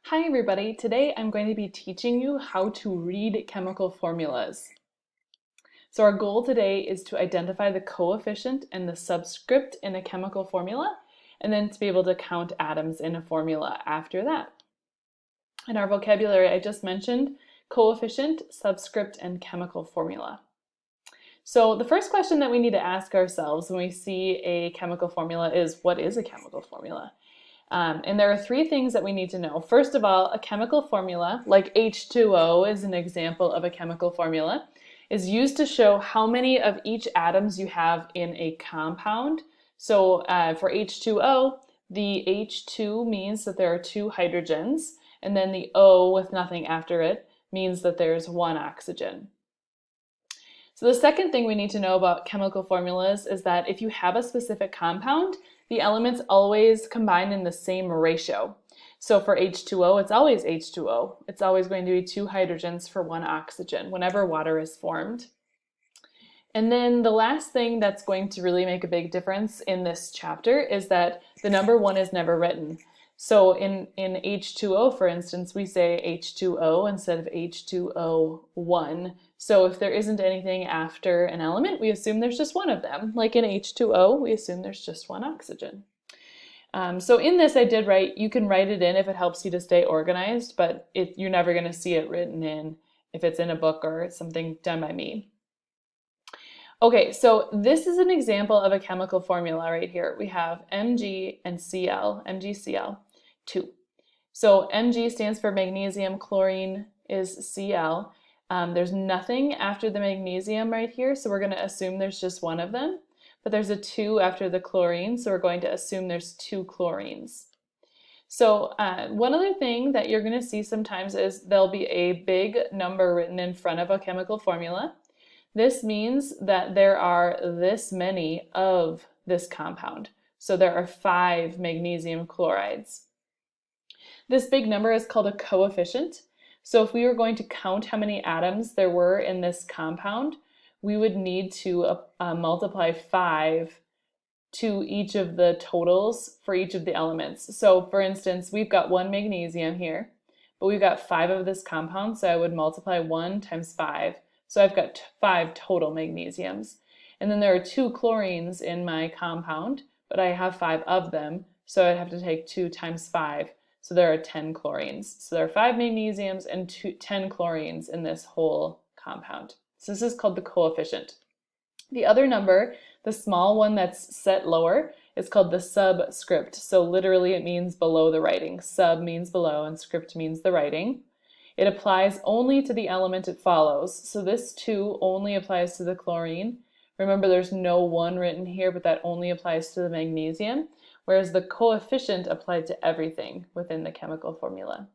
Hi everybody, today I'm going to be teaching you how to read chemical formulas. So our goal today is to identify the coefficient and the subscript in a chemical formula, and then to be able to count atoms in a formula after that. In our vocabulary, I just mentioned coefficient, subscript, and chemical formula. So the first question that we need to ask ourselves when we see a chemical formula is, what is a chemical formula? And there are three things that we need to know. First of all, a chemical formula, like H2O is an example of a chemical formula, is used to show how many of each atoms you have in a compound. So for H2O, the H2 means that there are two hydrogens, and then the O with nothing after it means that there's one oxygen. So the second thing we need to know about chemical formulas is that if you have a specific compound, the elements always combine in the same ratio. So for H2O, it's always H2O. It's always going to be two hydrogens for one oxygen whenever water is formed. And then the last thing that's going to really make a big difference in this chapter is that the number 1 is never written. So in H2O, for instance, we say H2O instead of H2O1. So if there isn't anything after an element, we assume there's just one of them. Like in H2O, we assume there's just one oxygen. So in this I did write, you can write it in if it helps you to stay organized, but you're never going to see it written in if it's in a book or something done by me. Okay, so this is an example of a chemical formula right here. We have Mg and Cl, MgCl2. So Mg stands for magnesium, chlorine is Cl. There's nothing after the magnesium right here, so we're going to assume there's just one of them. But there's a 2 after the chlorine, so we're going to assume there's 2 chlorines. So one other thing that you're going to see sometimes is there'll be a big number written in front of a chemical formula. This means that there are this many of this compound. So there are 5 magnesium chlorides. This big number is called a coefficient. So if we were going to count how many atoms there were in this compound, we would need to multiply 5 to each of the totals for each of the elements. So for instance, we've got 1 magnesium here, but we've got 5 of this compound, so I would multiply 1 times 5. So I've got 5 total magnesiums. And then there are 2 chlorines in my compound, but I have 5 of them, so I'd have to take 2 times 5. So there are 10 chlorines. So there are 5 magnesiums and 10 chlorines in this whole compound. So this is called the coefficient. The other number, the small one that's set lower, is called the subscript. So literally it means below the writing. Sub means below and script means the writing. It applies only to the element it follows. So this 2 only applies to the chlorine. Remember, there's no 1 written here, but that only applies to the magnesium, whereas the coefficient applied to everything within the chemical formula.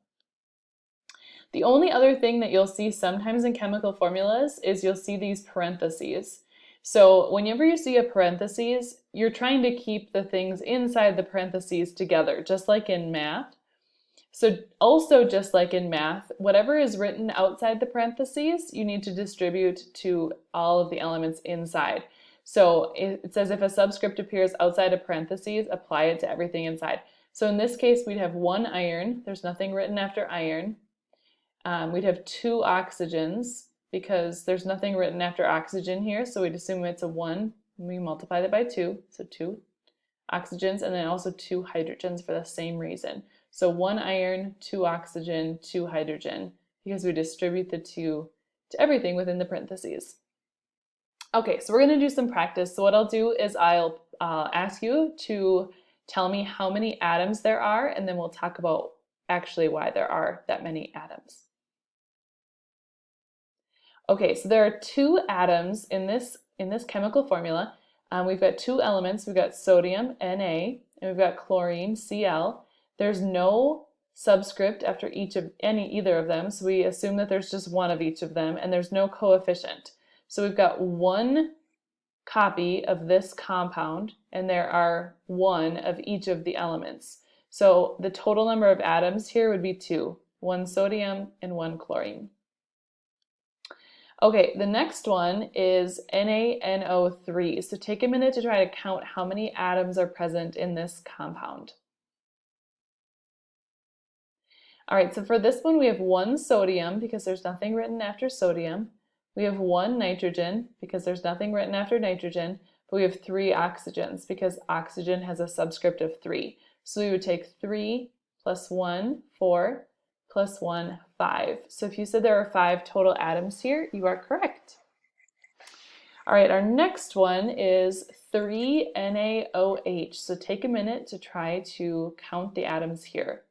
The only other thing that you'll see sometimes in chemical formulas is you'll see these parentheses. So whenever you see a parentheses, you're trying to keep the things inside the parentheses together, just like in math. So also just like in math, whatever is written outside the parentheses, you need to distribute to all of the elements inside. So it says if a subscript appears outside of parentheses, apply it to everything inside. So in this case, we'd have 1 iron. There's nothing written after iron. We'd have 2 oxygens because there's nothing written after oxygen here. So we'd assume it's a 1. We multiply that by 2, so 2 oxygens, and then also 2 hydrogens for the same reason. So 1 iron, 2 oxygen, 2 hydrogen, because we distribute the 2 to everything within the parentheses. Okay, so we're going to do some practice. So what I'll do is I'll ask you to tell me how many atoms there are, and then we'll talk about actually why there are that many atoms. Okay, so there are 2 atoms in this chemical formula. We've got 2 elements. We've got sodium, Na, and we've got chlorine, Cl. There's no subscript after either of them, so we assume that there's just one of each of them, and there's no coefficient. So we've got 1 copy of this compound, and there are 1 of each of the elements. So the total number of atoms here would be 2, 1 sodium and 1 chlorine. Okay, the next one is NaNO3. So take a minute to try to count how many atoms are present in this compound. All right, so for this one, we have 1 sodium because there's nothing written after sodium. We have 1 nitrogen because there's nothing written after nitrogen, but we have 3 oxygens because oxygen has a subscript of 3. So we would take 3 plus 1, 4, plus 1, 5. So if you said there are 5 total atoms here, you are correct. All right, our next one is 3NaOH. So take a minute to try to count the atoms here.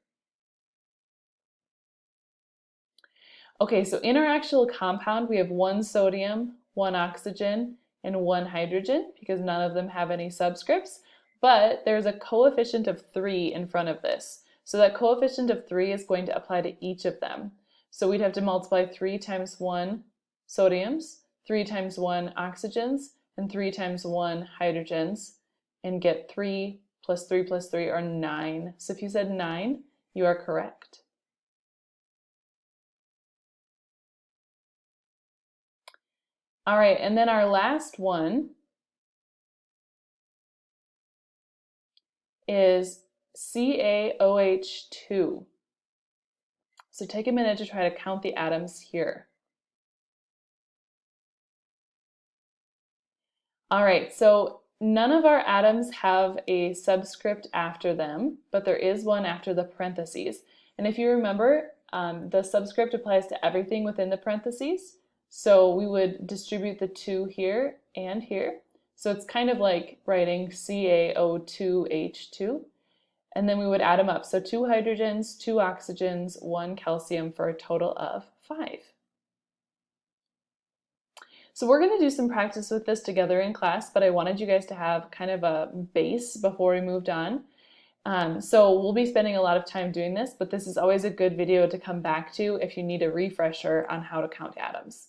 Okay, so in our actual compound, we have 1 sodium, 1 oxygen, and 1 hydrogen because none of them have any subscripts, but there's a coefficient of 3 in front of this. So that coefficient of 3 is going to apply to each of them. So we'd have to multiply 3 times 1 sodiums, 3 times 1 oxygens, and 3 times 1 hydrogens, and get 3 plus 3 plus 3 are 9. So if you said 9, you are correct. All right, and then our last one is CaOH2. So take a minute to try to count the atoms here. All right, so none of our atoms have a subscript after them, but there is one after the parentheses. And if you remember, the subscript applies to everything within the parentheses. So we would distribute the 2 here and here. So it's kind of like writing CaO2H2. And then we would add them up. So 2 hydrogens, 2 oxygens, 1 calcium for a total of 5. So we're going to do some practice with this together in class, but I wanted you guys to have kind of a base before we moved on. So we'll be spending a lot of time doing this, but this is always a good video to come back to if you need a refresher on how to count atoms.